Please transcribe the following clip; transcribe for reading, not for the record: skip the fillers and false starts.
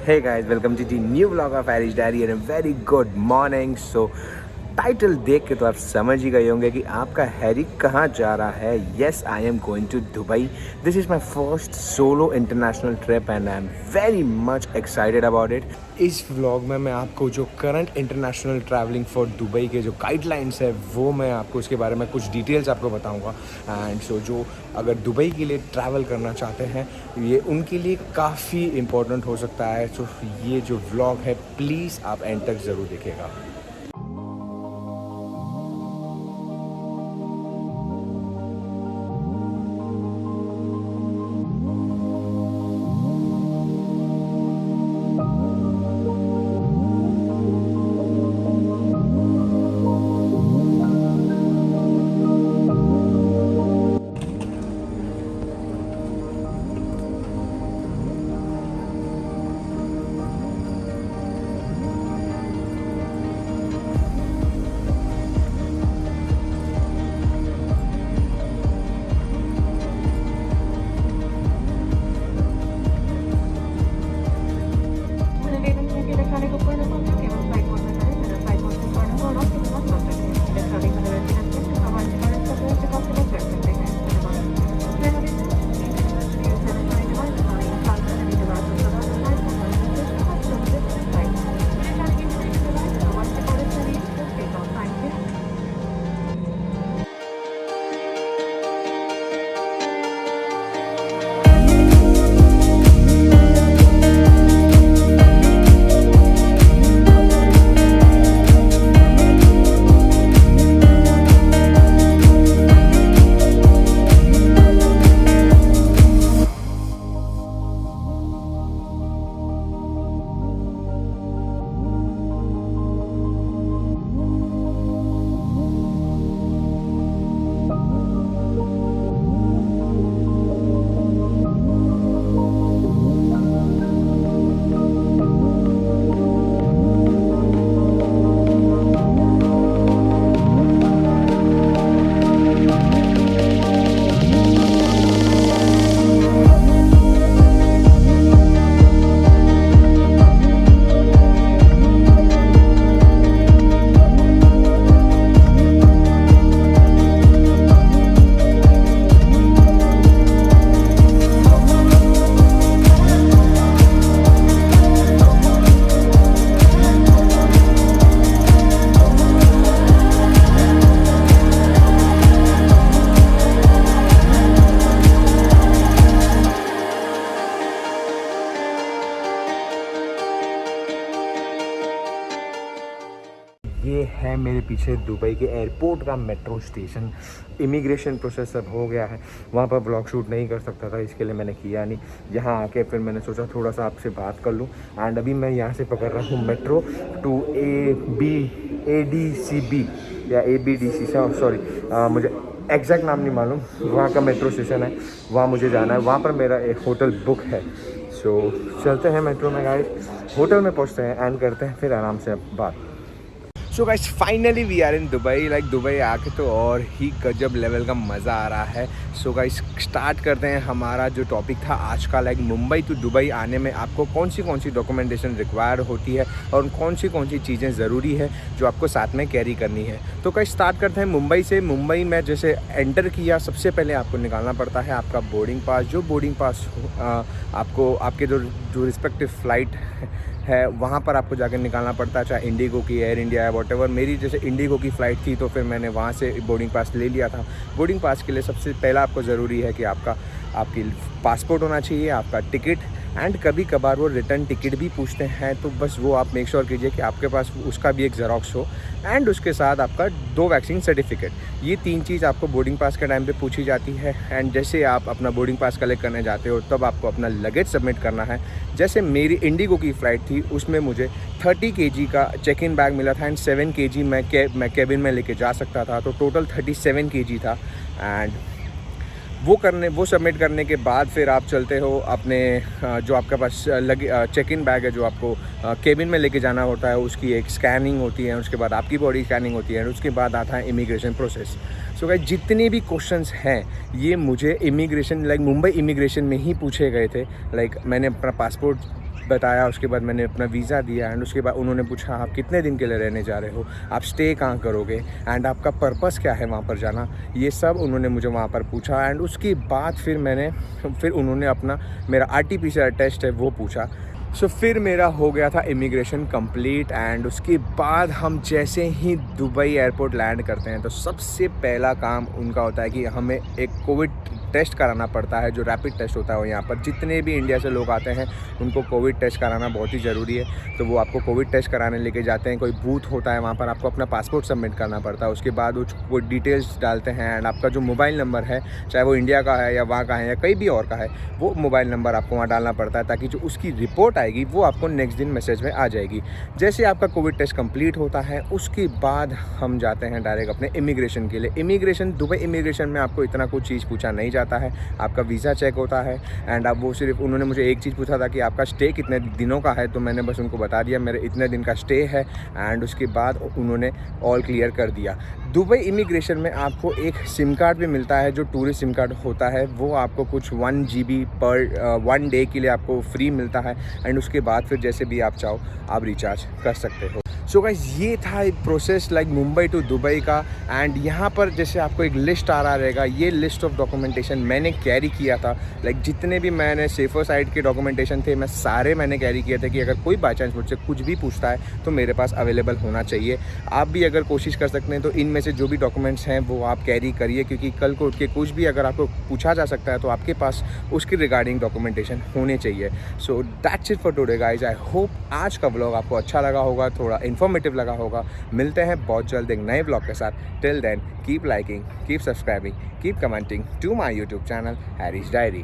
Hey guys, welcome to the new vlog of Irish Diary and a very good morning. So title देख के तो आप समझ ही गए होंगे कि आपका हैरी कहाँ जा रहा है. Yes, I am going to Dubai. This is my first solo international trip and I am very much excited about it. इस व्लॉग में मैं आपको जो current international travelling for Dubai के जो गाइडलाइंस है वो मैं आपको उसके बारे में कुछ डिटेल्स आपको बताऊंगा. एंड सो जो अगर दुबई के लिए ट्रैवल करना चाहते हैं ये उनके लिए काफ़ी इम्पोर्टेंट हो सकता है. सो ये जो व्लॉग है प्लीज़ आप एंड तक ज़रूर देखिएगा. ये है मेरे पीछे दुबई के एयरपोर्ट का मेट्रो स्टेशन. इमिग्रेशन प्रोसेस सब हो गया है. वहाँ पर ब्लॉग शूट नहीं कर सकता था, इसके लिए मैंने किया नहीं. यहाँ आके फिर मैंने सोचा थोड़ा सा आपसे बात कर लूँ. एंड अभी मैं यहाँ से पकड़ रहा हूँ मेट्रो टू ADCB या ABDC, सॉरी मुझे एग्जैक्ट नाम नहीं मालूम. वहाँ का मेट्रो स्टेशन है, वहाँ मुझे जाना है. वहाँ पर मेरा एक होटल बुक है. सो चलते हैं मेट्रो में गाइस, होटल में पहुँचते हैं एंड करते हैं फिर आराम से बात. So guys finally we are in Dubai. Like Dubai आके तो और ही गजब लेवल का मज़ा आ रहा है. सो गाइस स्टार्ट करते हैं. हमारा जो टॉपिक था आज का, लाइक मुंबई टू दुबई आने में आपको कौन सी डॉक्यूमेंटेशन रिक्वायर होती है और कौन सी चीज़ें ज़रूरी है जो आपको साथ में कैरी करनी है. तो गाइस स्टार्ट करते हैं मुंबई से. मुंबई में जैसे एंटर किया सबसे पहले आपको निकालना पड़ता है आपका बोर्डिंग पास. जो बोर्डिंग पास आपको आपके जो रिस्पेक्टिव फ़्लाइट है वहाँ पर आपको जाकर निकालना पड़ता है, चाहे इंडिगो की, एयर इंडिया है, वॉटेवर. मेरी जैसे इंडिगो की फ़्लाइट थी तो फिर मैंने वहाँ से बोर्डिंग पास ले लिया था. बोर्डिंग पास के लिए सबसे पहला आपको ज़रूरी है कि आपकी पासपोर्ट होना चाहिए, आपका टिकट, एंड कभी कभार वो रिटर्न टिकट भी पूछते हैं. तो बस वो आप मेक श्योर कीजिए कि आपके पास उसका भी एक ज़ेरॉक्स हो. एंड उसके साथ आपका 2 वैक्सीन सर्टिफिकेट. ये 3 चीज़ आपको बोर्डिंग पास के टाइम पे पूछी जाती है. एंड जैसे आप अपना बोर्डिंग पास कलेक्ट करने जाते हो तब आपको अपना लगेज सबमिट करना है. जैसे मेरी इंडिगो की फ़्लाइट थी उसमें मुझे 30 kg का चेक इन बैग मिला था एंड 7 kg मैं कैबिन में लेके जा सकता था. तो टोटल 37 kg था. एंड वो सबमिट करने के बाद फिर आप चलते हो अपने जो आपके पास चेक इन बैग है जो आपको केबिन में लेके जाना होता है, उसकी एक स्कैनिंग होती है. उसके बाद आपकी बॉडी स्कैनिंग होती है. उसके बाद आता है इमिग्रेशन प्रोसेस. सो गाइस जितने भी क्वेश्चंस हैं ये मुझे इमिग्रेशन मुंबई इमिग्रेशन में ही पूछे गए थे. मैंने अपना पासपोर्ट बताया, उसके बाद मैंने अपना वीज़ा दिया एंड उसके बाद उन्होंने पूछा आप कितने दिन के लिए रहने जा रहे हो, आप स्टे कहाँ करोगे एंड आपका पर्पस क्या है वहाँ पर जाना, ये सब उन्होंने मुझे वहाँ पर पूछा। एंड उसके बाद फिर उन्होंने अपना मेरा RT-PCR टेस्ट है वो पूछा। सो फिर मेरा हो गया था इमिग्रेशन कंप्लीट एंड उसके बाद हम जैसे ही दुबई एयरपोर्ट लैंड करते हैं तो सबसे पहला काम उनका होता है कि हमें एक कोविड टेस्ट कराना पड़ता है, जो रैपिड टेस्ट होता है। वो यहाँ पर जितने भी इंडिया से लोग आते हैं उनको कोविड टेस्ट कराना बहुत ही ज़रूरी है। तो वो आपको कोविड टेस्ट कराने लेके जाते हैं, कोई बूथ होता है वहाँ पर, आपको अपना पासपोर्ट सबमिट करना पड़ता है। उसके बाद वो डिटेल्स डालते हैं एंड आपका जो मोबाइल नंबर है, चाहे वो इंडिया का है या वहाँ का है या कहीं भी और का है, वो मोबाइल नंबर आपको वहाँ डालना पड़ता है ताकि जो उसकी रिपोर्ट आएगी वो आपको नेक्स्ट दिन मैसेज में आ जाएगी। जैसे आपका कोविड टेस्ट कंप्लीट होता है उसके बाद हम जाते हैं डायरेक्ट अपने इमिग्रेशन के लिए। दुबई इमिग्रेशन में आपको इतना कुछ चीज़ पूछा नहीं जाता है, आपका वीज़ा चेक होता है एंड अब वो सिर्फ उन्होंने मुझे एक चीज़ पूछा था कि आपका स्टे कितने दिनों का है, तो मैंने बस उनको बता दिया मेरे इतने दिन का स्टे है एंड उसके बाद उन्होंने ऑल क्लियर कर दिया। दुबई इमिग्रेशन में आपको एक सिम कार्ड भी मिलता है जो टूरिस्ट सिम कार्ड होता है, वो आपको कुछ 1 GB पर 1 डे के लिए आपको फ्री मिलता है एंड उसके बाद फिर जैसे भी आप चाहो आप रिचार्ज कर सकते हो। सो गाइस ये था एक process like Mumbai to Dubai का। एंड यहाँ पर जैसे आपको एक लिस्ट आ रहा रहेगा, ये लिस्ट ऑफ डॉक्यूमेंटेशन मैंने कैरी किया था। लाइक जितने भी मैंने सेफर साइड के डॉक्यूमेंटेशन थे मैं सारे मैंने कैरी किए थे कि अगर कोई बाई चांस मुझसे कुछ भी पूछता है तो मेरे पास अवेलेबल होना चाहिए। आप भी अगर कोशिश कर सकते हैं तो इनमें से जो भी डॉक्यूमेंट्स हैं वो आप कैरी करिए, क्योंकि कल को उठ के कुछ भी अगर आपको पूछा जा सकता है तो आपके पास उसके रिगार्डिंग डॉक्यूमेंटेशन होने चाहिए। So that's it for today guys. I hope आज का व्लॉग आपको अच्छा लगा होगा, थोड़ा इन्फॉर्मेटिव लगा होगा। मिलते हैं बहुत जल्द एक नए व्लॉग के साथ। Till then keep liking, keep subscribing, keep commenting to my YouTube channel Harris diary.